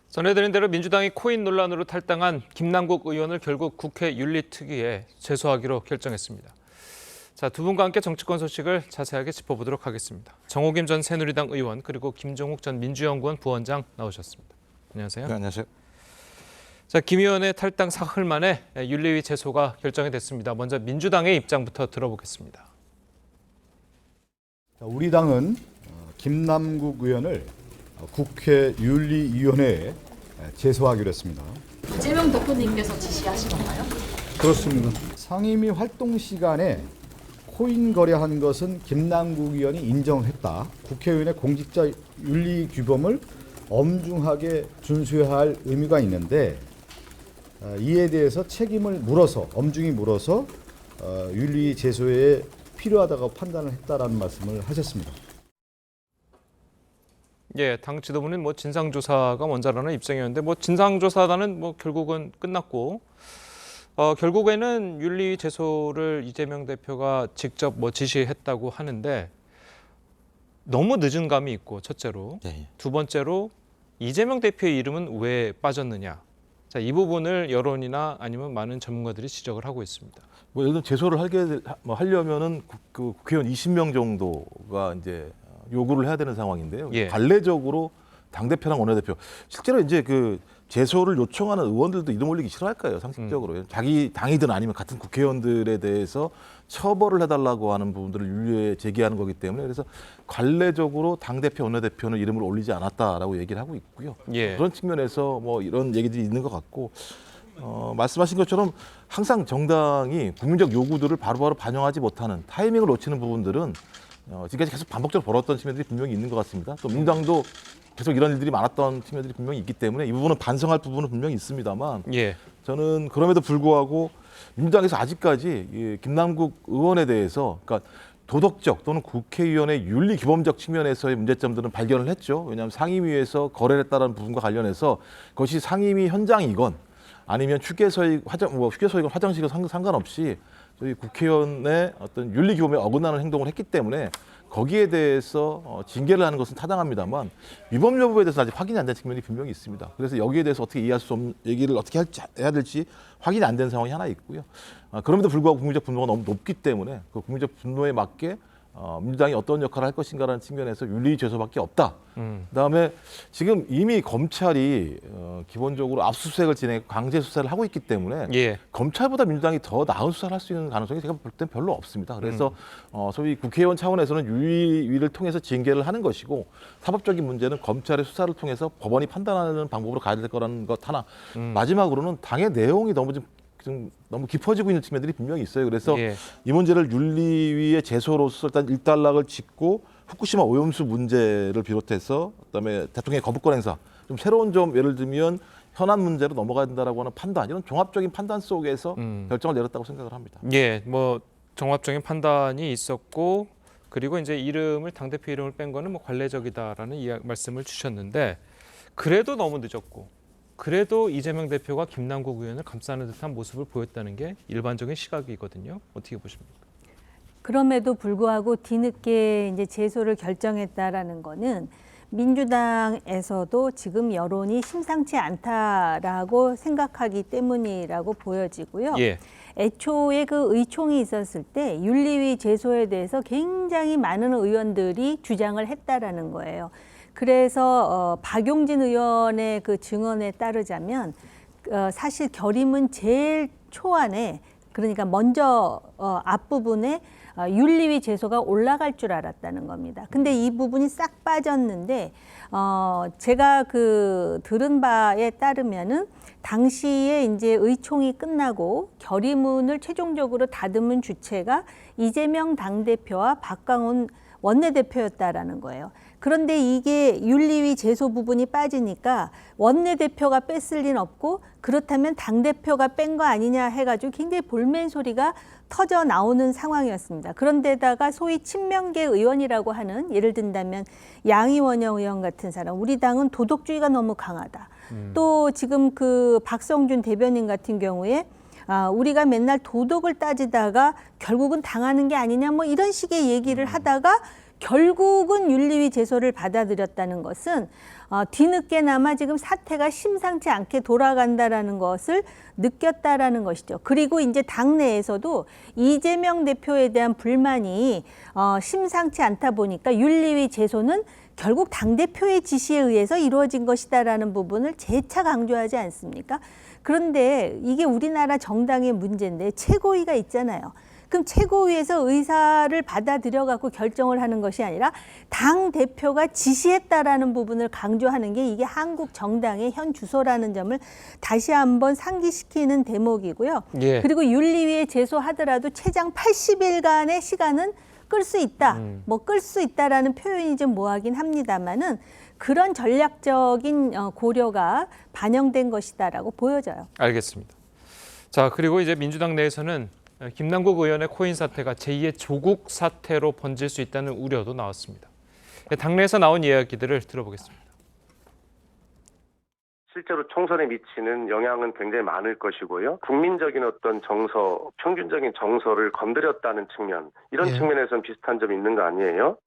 전해드린 대로 민주당이 코인 논란으로 탈당한 김남국 의원을 결국 국회 윤리특위에 제소하기로 결정했습니다. 자, 두 분과 함께 정치권 소식을 자세하게 짚어보도록 하겠습니다. 정호김 전 새누리당 의원 그리고 김종욱 전 민주연구원 부원장 나오셨습니다. 안녕하세요. 네, 안녕하세요. 자, 김 의원의 탈당 사흘 만에 윤리위 제소가 결정이 됐습니다. 먼저 민주당의 입장부터 들어보겠습니다. 우리 당은 김남국 의원을 국회 윤리위원회에 제소하기로 했습니다. 이재명 대표님께서 지시하신 건가요? 그렇습니다. 상임위 활동 시간에 코인 거래한 것은 김남국 의원이 인정했다. 국회의원의 공직자 윤리 규범을 엄중하게 준수해야 할 의무가 있는데 이에 대해서 책임을 물어서 엄중히 물어서 윤리 제소에 필요하다고 판단을 했다라는 말씀을 하셨습니다. 예, 당 지도부는 진상조사가 먼저라는 입장이었는데 진상조사단은 결국은 끝났고 결국에는 윤리 제소를 이재명 대표가 직접 지시했다고 하는데 너무 늦은 감이 있고 첫째로 두 번째로 이재명 대표의 이름은 왜 빠졌느냐. 자, 이 부분을 여론이나 아니면 많은 전문가들이 지적을 하고 있습니다. 예를 들어 제소를 하려면은 국회의원 20명 정도가 이제 요구를 해야 되는 상황인데요. 예. 관례적으로 당대표랑 원내대표 실제로 이제 제소를 요청하는 의원들도 이름 올리기 싫어할 거예요, 상식적으로. 자기 당이든 아니면 같은 국회의원들에 대해서 처벌을 해달라고 하는 부분들을 윤리에 제기하는 거기 때문에 그래서 관례적으로 당대표, 원내대표는 이름을 올리지 않았다라고 얘기를 하고 있고요. 예. 그런 측면에서 이런 얘기들이 있는 것 같고 말씀하신 것처럼 항상 정당이 국민적 요구들을 바로바로 반영하지 못하는 타이밍을 놓치는 부분들은 지금까지 계속 반복적으로 벌었던 측면들이 분명히 있는 것 같습니다. 또 민주당도 계속 이런 일들이 많았던 측면들이 분명히 있기 때문에 이 부분은 반성할 부분은 분명히 있습니다만 예. 저는 그럼에도 불구하고 민주당에서 아직까지 이 김남국 의원에 대해서 그러니까 도덕적 또는 국회의원의 윤리 규범적 측면에서의 문제점들은 발견을 했죠. 왜냐하면 상임위에서 거래를 했다는 부분과 관련해서 그것이 상임위 현장이건 아니면 휴게소이건 화장실이건 상관없이 저희 국회의원의 어떤 윤리 규범에 어긋나는 행동을 했기 때문에 거기에 대해서 징계를 하는 것은 타당합니다만 위법 여부에 대해서 아직 확인이 안 된 측면이 분명히 있습니다. 그래서 여기에 대해서 어떻게 이해할 수 없는 얘기를 어떻게 해야 될지 확인이 안 된 상황이 하나 있고요. 그럼에도 불구하고 국민적 분노가 너무 높기 때문에 그 국민적 분노에 맞게 민주당이 어떤 역할을 할 것인가라는 측면에서 윤리 제소밖에 없다. 그다음에 지금 이미 검찰이 기본적으로 압수수색을 진행해 강제 수사를 하고 있기 때문에 예. 검찰보다 민주당이 더 나은 수사를 할 수 있는 가능성이 제가 볼 때는 별로 없습니다. 그래서 소위 국회의원 차원에서는 윤리위를 통해서 징계를 하는 것이고 사법적인 문제는 검찰의 수사를 통해서 법원이 판단하는 방법으로 가야 될 거라는 것 하나. 마지막으로는 당의 내용이 너무 깊어지고 있는 측면들이 분명히 있어요. 그래서 예. 이 문제를 윤리위의 제소로서 일단 일단락을 짓고 후쿠시마 오염수 문제를 비롯해서 그다음에 대통령의 거부권 행사 좀 새로운 점 예를 들면 현안 문제로 넘어가야 된다라고 하는 판단 이런 종합적인 판단 속에서 결정을 내렸다고 생각을 합니다. 예, 종합적인 판단이 있었고 그리고 이제 당대표 이름을 뺀 거는 관례적이다라는 말씀을 주셨는데 그래도 너무 늦었고 그래도 이재명 대표가 김남국 의원을 감싸는 듯한 모습을 보였다는 게 일반적인 시각이거든요. 어떻게 보십니까? 그럼에도 불구하고 뒤늦게 이제 제소를 결정했다라는 거는 민주당에서도 지금 여론이 심상치 않다라고 생각하기 때문이라고 보여지고요. 예. 애초에 그 의총이 있었을 때 윤리위 제소에 대해서 굉장히 많은 의원들이 주장을 했다라는 거예요. 그래서 박용진 의원의 그 증언에 따르자면 사실 결의문 제일 초안에 그러니까 먼저 앞부분에 윤리위 제소가 올라갈 줄 알았다는 겁니다. 근데 이 부분이 싹 빠졌는데 제가 들은 바에 따르면은 당시에 이제 의총이 끝나고 결의문을 최종적으로 다듬은 주체가 이재명 당대표와 박광온 원내대표였다라는 거예요. 그런데 이게 윤리위 제소 부분이 빠지니까 원내대표가 뺐을 리는 없고 그렇다면 당대표가 뺀 거 아니냐 해가지고 굉장히 볼멘 소리가 터져 나오는 상황이었습니다. 그런데다가 소위 친명계 의원이라고 하는 예를 든다면 양이원영 의원 같은 사람 우리 당은 도덕주의가 너무 강하다. 또 지금 박성준 대변인 같은 경우에 우리가 맨날 도덕을 따지다가 결국은 당하는 게 아니냐 이런 식의 얘기를 하다가 결국은 윤리위 제소를 받아들였다는 것은 뒤늦게나마 지금 사태가 심상치 않게 돌아간다라는 것을 느꼈다라는 것이죠. 그리고 이제 당내에서도 이재명 대표에 대한 불만이 심상치 않다 보니까 윤리위 제소는 결국 당대표의 지시에 의해서 이루어진 것이다라는 부분을 재차 강조하지 않습니까? 그런데 이게 우리나라 정당의 문제인데 최고위가 있잖아요. 그럼 최고위에서 의사를 받아들여 갖고 결정을 하는 것이 아니라 당 대표가 지시했다라는 부분을 강조하는 게 이게 한국 정당의 현 주소라는 점을 다시 한번 상기시키는 대목이고요. 예. 그리고 윤리위에 제소하더라도 최장 80일간의 시간은 끌 수 있다. 뭐 끌 수 있다라는 표현이 좀 모하긴 합니다만은 그런 전략적인 고려가 반영된 것이다라고 보여져요. 알겠습니다. 자, 그리고 이제 민주당 내에서는 김남국 의원의 코인 사태가 제2의 조국 사태로 번질 수 있다는 우려도 나왔습니다. 당내에서 나온 이야기들을 들어보겠습니다. 실제로 총선에 미치는 영향은 굉장히 많을 것이고요. 국민적인 어떤 정서, 평균적인 정서를 건드렸다는 측면, 이런 측면에서는 비슷한 점이 있는 거 아니에요?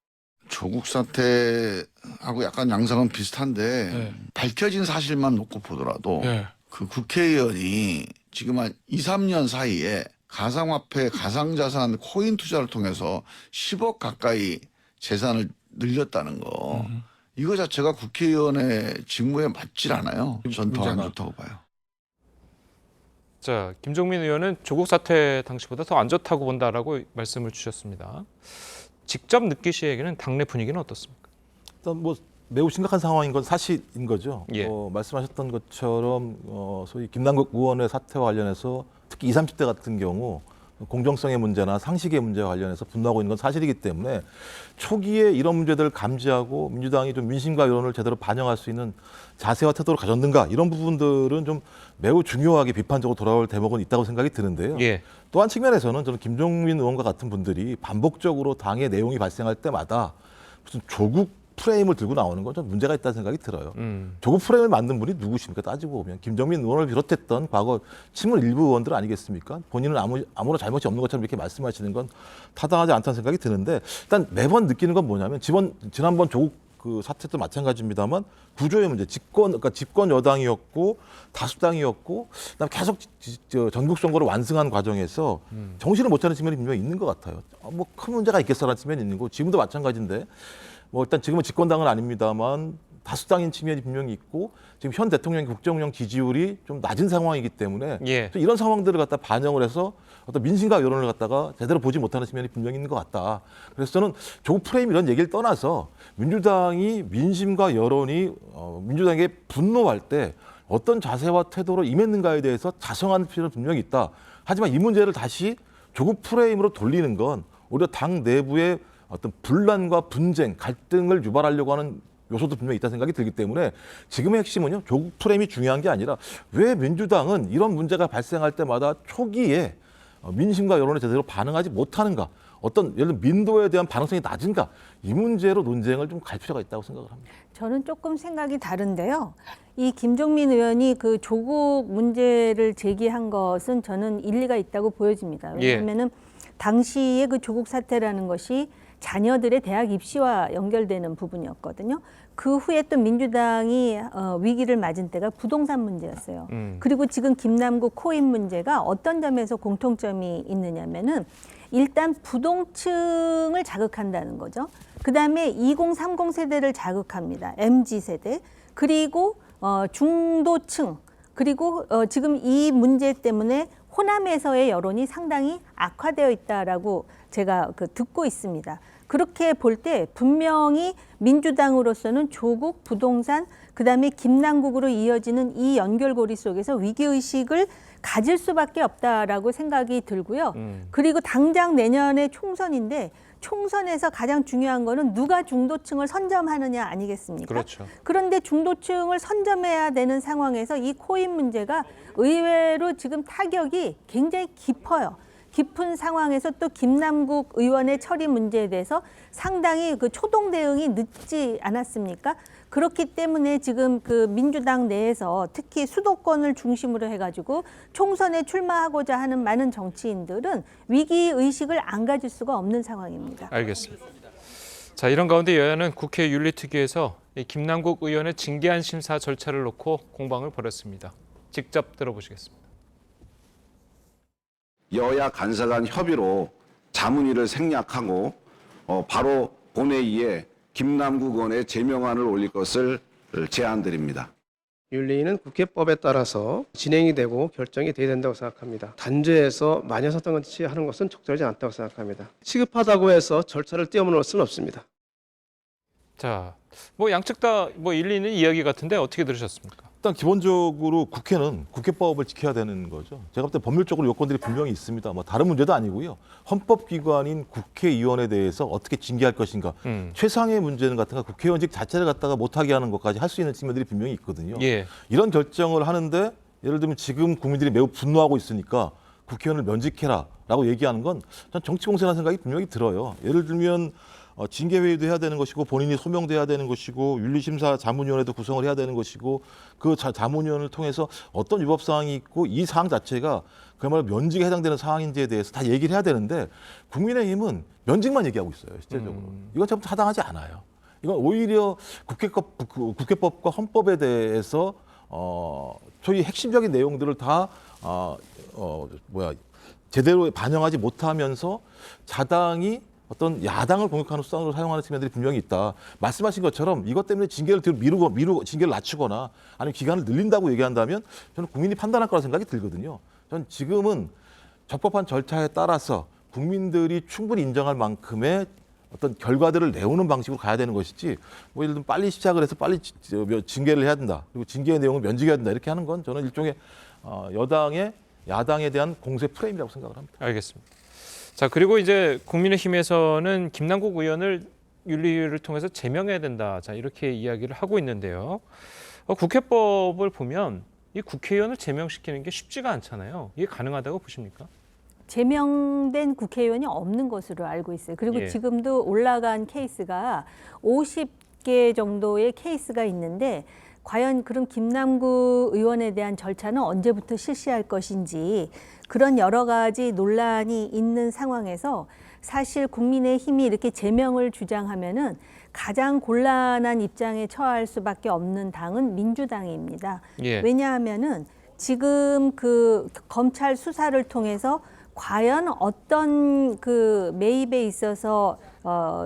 조국 사태하고 약간 양상은 비슷한데 밝혀진 사실만 놓고 보더라도 그 국회의원이 지금 한 2, 3년 사이에 가상화폐, 가상자산, 코인 투자를 통해서 10억 가까이 재산을 늘렸다는 거. 이거 자체가 국회의원의 직무에 맞질 않아요. 전 더 안 좋다고 봐요. 자, 김종민 의원은 조국 사태 당시보다 더 안 좋다고 본다라고 말씀을 주셨습니다. 직접 느끼시기에는 당내 분위기는 어떻습니까? 일단 뭐 매우 심각한 상황인 건 사실인 거죠. 예. 말씀하셨던 것처럼 소위 김남국 의원의 사태와 관련해서 특히 20, 30대 같은 경우 공정성의 문제나 상식의 문제와 관련해서 분노하고 있는 건 사실이기 때문에 초기에 이런 문제들을 감지하고 민주당이 좀 민심과 여론을 제대로 반영할 수 있는 자세와 태도를 가졌는가 이런 부분들은 좀 매우 중요하게 비판적으로 돌아올 대목은 있다고 생각이 드는데요. 예. 또 한 측면에서는 저는 김종민 의원과 같은 분들이 반복적으로 당의 내용이 발생할 때마다 무슨 조국 프레임을 들고 나오는 건 좀 문제가 있다는 생각이 들어요. 조국 프레임을 만든 분이 누구십니까? 따지고 보면 김종민 의원을 비롯했던 과거 친문 일부 의원들 아니겠습니까? 본인은 아무런 잘못이 없는 것처럼 이렇게 말씀하시는 건 타당하지 않다는 생각이 드는데 일단 매번 느끼는 건 뭐냐면 지난번 조국 그 사태 도 마찬가지입니다만 구조의 문제, 그러니까 집권 여당이었고 다수당이었고 그다음에 계속 전국 선거를 완승한 과정에서 정신을 못 차리는 측면이 분명히 있는 것 같아요. 뭐 큰 문제가 있겠어라는 측면이 있는 거 지금도 마찬가지인데 뭐 일단 지금은 집권당은 아닙니다만 다수당인 측면이 분명히 있고 지금 현 대통령의 국정운영 지지율이 좀 낮은 상황이기 때문에 예. 이런 상황들을 갖다 반영을 해서 어떤 민심과 여론을 갖다가 제대로 보지 못하는 측면이 분명히 있는 것 같다. 그래서 저는 조국 프레임 이런 얘기를 떠나서 민주당이 민심과 여론이 민주당에게 분노할 때 어떤 자세와 태도로 임했는가에 대해서 자성하는 필요는 분명히 있다. 하지만 이 문제를 다시 조국 프레임으로 돌리는 건 오히려 당 내부의 어떤 분란과 분쟁, 갈등을 유발하려고 하는 요소도 분명히 있다는 생각이 들기 때문에 지금의 핵심은요. 조국 프레임이 중요한 게 아니라 왜 민주당은 이런 문제가 발생할 때마다 초기에 민심과 여론에 제대로 반응하지 못하는가. 어떤 예를 들어 민도에 대한 반응성이 낮은가. 이 문제로 논쟁을 좀 갈 필요가 있다고 생각을 합니다. 저는 조금 생각이 다른데요. 이 김종민 의원이 그 조국 문제를 제기한 것은 저는 일리가 있다고 보여집니다. 왜냐하면은 당시에 그 조국 사태라는 것이 자녀들의 대학 입시와 연결되는 부분이었거든요. 그 후에 또 민주당이 위기를 맞은 때가 부동산 문제였어요. 그리고 지금 김남국 코인 문제가 어떤 점에서 공통점이 있느냐면은 일단 부동층을 자극한다는 거죠. 그다음에 2030 세대를 자극합니다. MZ 세대. 그리고 중도층. 그리고 지금 이 문제 때문에 호남에서의 여론이 상당히 악화되어 있다라고 제가 듣고 있습니다. 그렇게 볼 때 분명히 민주당으로서는 조국, 부동산, 그다음에 김남국으로 이어지는 이 연결고리 속에서 위기의식을 가질 수밖에 없다라고 생각이 들고요. 그리고 당장 내년에 총선인데 총선에서 가장 중요한 거는 누가 중도층을 선점하느냐 아니겠습니까? 그렇죠. 그런데 중도층을 선점해야 되는 상황에서 이 코인 문제가 의외로 지금 타격이 굉장히 깊어요. 깊은 상황에서 또 김남국 의원의 처리 문제에 대해서 상당히 그 초동 대응이 늦지 않았습니까? 그렇기 때문에 지금 그 민주당 내에서 특히 수도권을 중심으로 해가지고 총선에 출마하고자 하는 많은 정치인들은 위기 의식을 안 가질 수가 없는 상황입니다. 알겠습니다. 자, 이런 가운데 여야는 국회 윤리특위에서 이 김남국 의원의 징계안 심사 절차를 놓고 공방을 벌였습니다. 직접 들어보시겠습니다. 여야 간사 간 협의로 자문위를 생략하고 바로 본회의에 김남국 의원의 제명안을 올릴 것을 제안드립니다. 윤리위는 국회법에 따라서 진행이 되고 결정이 돼야 된다고 생각합니다. 단죄해서 마녀사탕같이 하는 것은 적절하지 않다고 생각합니다. 시급하다고 해서 절차를 띄어놓을 수는 없습니다. 자, 뭐 양측 다 뭐 일리 있는 이야기 같은데 어떻게 들으셨습니까? 일단 기본적으로 국회는 국회법을 지켜야 되는 거죠. 제가 볼 때 법률적으로 요건들이 분명히 있습니다. 뭐 다른 문제도 아니고요. 헌법기관인 국회의원에 대해서 어떻게 징계할 것인가. 최상의 문제는 같은가 국회의원직 자체를 갖다가 못하게 하는 것까지 할 수 있는 측면들이 분명히 있거든요. 예. 이런 결정을 하는데 예를 들면 지금 국민들이 매우 분노하고 있으니까 국회의원을 면직해라라고 얘기하는 건 전 정치공세라는 생각이 분명히 들어요. 예를 들면 징계회의도 해야 되는 것이고 본인이 소명도 해야 되는 것이고 윤리심사 자문위원회도 구성을 해야 되는 것이고 그 자문위원을 통해서 어떤 위법 사항이 있고 이 사항 자체가 그야말로 면직에 해당되는 사항인지에 대해서 다 얘기를 해야 되는데 국민의힘은 면직만 얘기하고 있어요. 실제적으로. 이건 참 타당하지 않아요. 이건 오히려 국회법과 헌법에 대해서 소위 핵심적인 내용들을 다 제대로 반영하지 못하면서 자당이 어떤 야당을 공격하는 수단으로 사용하는 측면들이 분명히 있다. 말씀하신 것처럼 이것 때문에 징계를 미루고 징계를 낮추거나 아니면 기간을 늘린다고 얘기한다면 저는 국민이 판단할 거라 생각이 들거든요. 저는 지금은 적법한 절차에 따라서 국민들이 충분히 인정할 만큼의 어떤 결과들을 내오는 방식으로 가야 되는 것이지 뭐 예를 들면 빨리 시작을 해서 빨리 징계를 해야 된다. 그리고 징계의 내용을 면직해야 된다. 이렇게 하는 건 저는 일종의 여당의 야당에 대한 공세 프레임이라고 생각을 합니다. 알겠습니다. 자, 그리고 이제 국민의힘에서는 김남국 의원을 윤리위를 통해서 제명해야 된다. 자, 이렇게 이야기를 하고 있는데요. 국회법을 보면 이 국회의원을 제명시키는 게 쉽지가 않잖아요. 이게 가능하다고 보십니까? 제명된 국회의원이 없는 것으로 알고 있어요. 그리고 예. 지금도 올라간 케이스가 50개 정도의 케이스가 있는데 과연 그럼 김남국 의원에 대한 절차는 언제부터 실시할 것인지 그런 여러 가지 논란이 있는 상황에서 사실 국민의힘이 이렇게 제명을 주장하면은 가장 곤란한 입장에 처할 수밖에 없는 당은 민주당입니다. 예. 왜냐하면은 지금 그 검찰 수사를 통해서 과연 어떤 그 매입에 있어서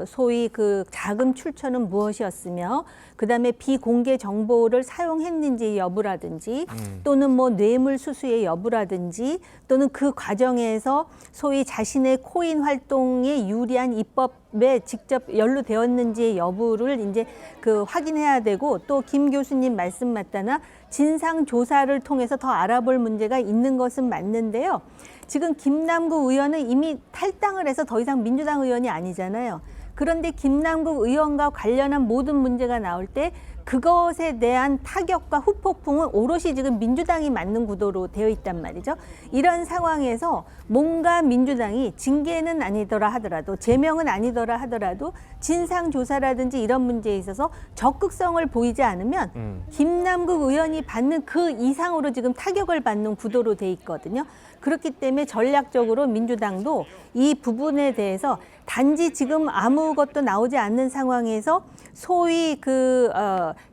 소위 그 자금 출처는 무엇이었으며 그다음에 비공개 정보를 사용했는지 여부라든지 또는 뭐 뇌물 수수의 여부라든지 또는 그 과정에서 소위 자신의 코인 활동에 유리한 입법에 직접 연루되었는지의 여부를 이제 그 확인해야 되고 또 김 교수님 말씀 맞다나 진상 조사를 통해서 더 알아볼 문제가 있는 것은 맞는데요. 지금 김남국 의원은 이미 탈당을 해서 더 이상 민주당 의원이 아니잖아요. 그런데 김남국 의원과 관련한 모든 문제가 나올 때 그것에 대한 타격과 후폭풍은 오롯이 지금 민주당이 맞는 구도로 되어 있단 말이죠. 이런 상황에서 뭔가 민주당이 징계는 아니더라 하더라도 제명은 아니더라 하더라도 진상조사라든지 이런 문제에 있어서 적극성을 보이지 않으면 김남국 의원이 받는 그 이상으로 지금 타격을 받는 구도로 돼 있거든요. 그렇기 때문에 전략적으로 민주당도 이 부분에 대해서 단지 지금 아무것도 나오지 않는 상황에서 소위 그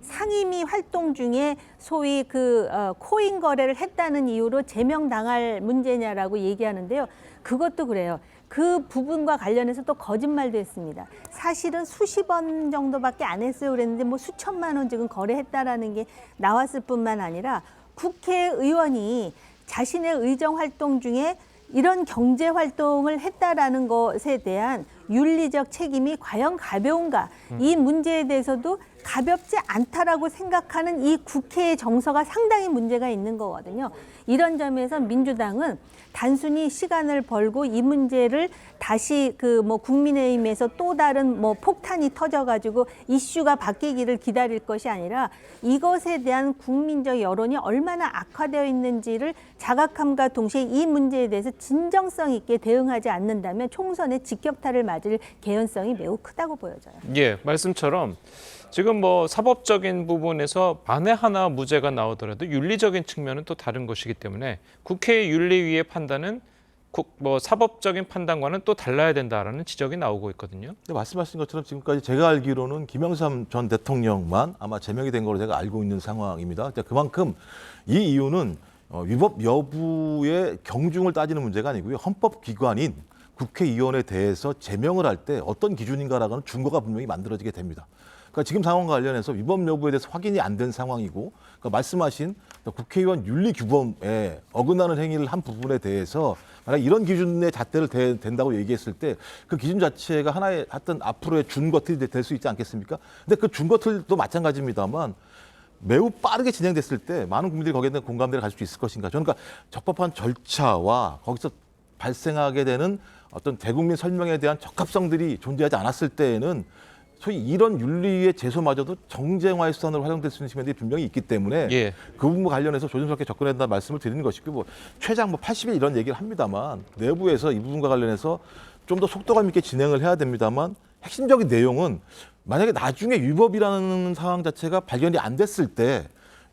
상임위 활동 중에 소위 그 코인 거래를 했다는 이유로 제명당할 문제냐라고 얘기하는데요. 그것도 그래요. 그 부분과 관련해서 또 거짓말도 했습니다. 사실은 수십 원 정도밖에 안 했어요. 그랬는데 뭐 수천만 원 지금 거래했다라는 게 나왔을 뿐만 아니라 국회의원이 자신의 의정 활동 중에 이런 경제 활동을 했다라는 것에 대한 윤리적 책임이 과연 가벼운가? 이 문제에 대해서도 가볍지 않다라고 생각하는 이 국회의 정서가 상당히 문제가 있는 거거든요. 이런 점에서 민주당은 단순히 시간을 벌고 이 문제를 다시 그 뭐 국민의힘에서 또 다른 뭐 폭탄이 터져가지고 이슈가 바뀌기를 기다릴 것이 아니라 이것에 대한 국민적 여론이 얼마나 악화되어 있는지를 자각함과 동시에 이 문제에 대해서 진정성 있게 대응하지 않는다면 총선에 직격탄을 맞을 개연성이 매우 크다고 보여져요. 예, 말씀처럼 지금 뭐 사법적인 부분에서 만에 하나 무죄가 나오더라도 윤리적인 측면은 또 다른 것이기 때문에 국회 윤리위의 판단은 뭐 사법적인 판단과는 또 달라야 된다라는 지적이 나오고 있거든요. 근데 말씀하신 것처럼 지금까지 제가 알기로는 김영삼 전 대통령만 아마 제명이 된 걸로 제가 알고 있는 상황입니다. 그만큼 이 이유는 위법 여부의 경중을 따지는 문제가 아니고요. 헌법기관인 국회의원에 대해서 제명을 할 때 어떤 기준인가라는 준거가 분명히 만들어지게 됩니다. 그러니까 지금 상황과 관련해서 위법 여부에 대해서 확인이 안 된 상황이고, 그러니까 말씀하신 국회의원 윤리규범에 어긋나는 행위를 한 부분에 대해서 만약 이런 기준의 잣대를 된다고 얘기했을 때 그 기준 자체가 하나의 하여튼 앞으로의 준거틀이 될 수 있지 않겠습니까? 근데 그 준거틀도 마찬가지입니다만 매우 빠르게 진행됐을 때 많은 국민들이 거기에 대한 공감대를 가질 수 있을 것인가. 저는 그러니까 적법한 절차와 거기서 발생하게 되는 어떤 대국민 설명에 대한 적합성들이 존재하지 않았을 때에는 소위 이런 윤리의 제소마저도 정쟁화의 수단으로 활용될 수 있는 측면들이 분명히 있기 때문에 예. 그 부분과 관련해서 조심스럽게 접근해야 된다는 말씀을 드리는 것이고, 뭐 최장 80일 이런 얘기를 합니다만 내부에서 이 부분과 관련해서 좀 더 속도감 있게 진행을 해야 됩니다만 핵심적인 내용은 만약에 나중에 위법이라는 상황 자체가 발견이 안 됐을 때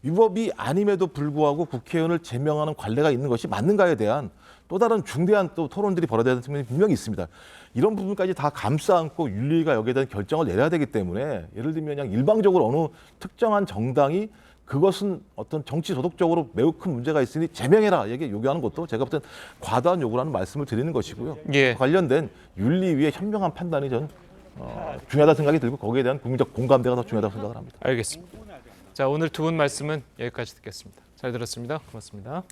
위법이 아님에도 불구하고 국회의원을 제명하는 관례가 있는 것이 맞는가에 대한 또 다른 중대한 또 토론들이 벌어져야 되는 측면이 분명히 있습니다. 이런 부분까지 다 감싸 안고 윤리가 여기에 대한 결정을 내려야 되기 때문에 예를 들면 그냥 일방적으로 어느 특정한 정당이 그것은 어떤 정치 도덕적으로 매우 큰 문제가 있으니 제명해라 이게 요구하는 것도 제가 볼 땐 과도한 요구라는 말씀을 드리는 것이고요. 예. 관련된 윤리 위의 현명한 판단이 전 중요하다 생각이 들고 거기에 대한 국민적 공감대가 더 중요하다고 생각을 합니다. 알겠습니다. 자, 오늘 두 분 말씀은 여기까지 듣겠습니다. 잘 들었습니다. 고맙습니다.